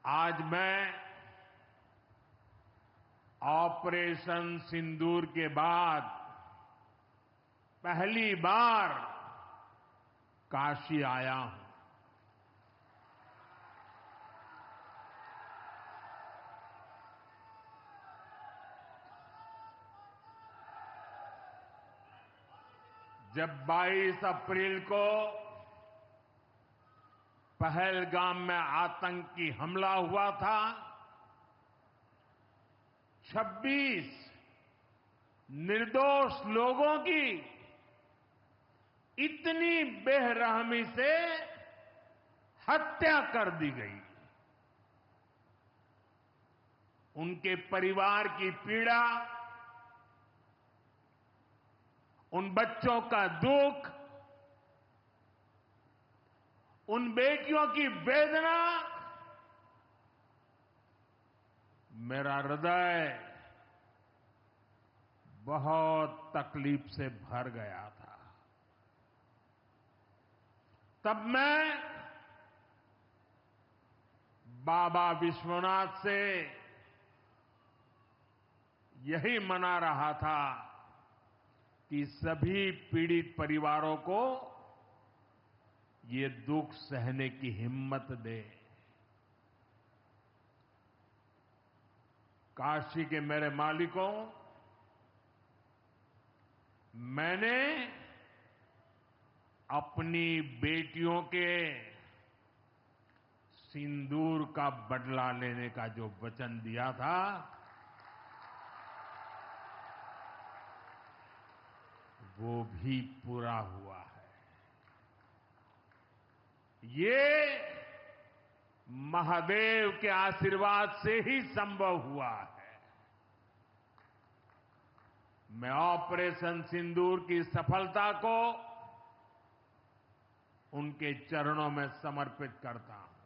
आज मैं ऑपरेशन सिंदूर के बाद पहली बार काशी आया हूं। जब 22 अप्रैल को पहलगाम में आतंकी हमला हुआ था, 26 निर्दोष लोगों की इतनी बेरहमी से हत्या कर दी गई। उनके परिवार की पीड़ा, उन बच्चों का दुख, उन बेटियों की वेदना, मेरा हृदय बहुत तकलीफ से भर गया था। तब मैं बाबा विश्वनाथ से यही मना रहा था कि सभी पीड़ित परिवारों को ये दुख सहने की हिम्मत दे। काशी के मेरे मालिकों, मैंने अपनी बेटियों के सिंदूर का बदला लेने का जो वचन दिया था, वो भी पूरा हुआ है। ये महादेव के आशीर्वाद से ही संभव हुआ है। मैं ऑपरेशन सिंदूर की सफलता को उनके चरणों में समर्पित करता हूं।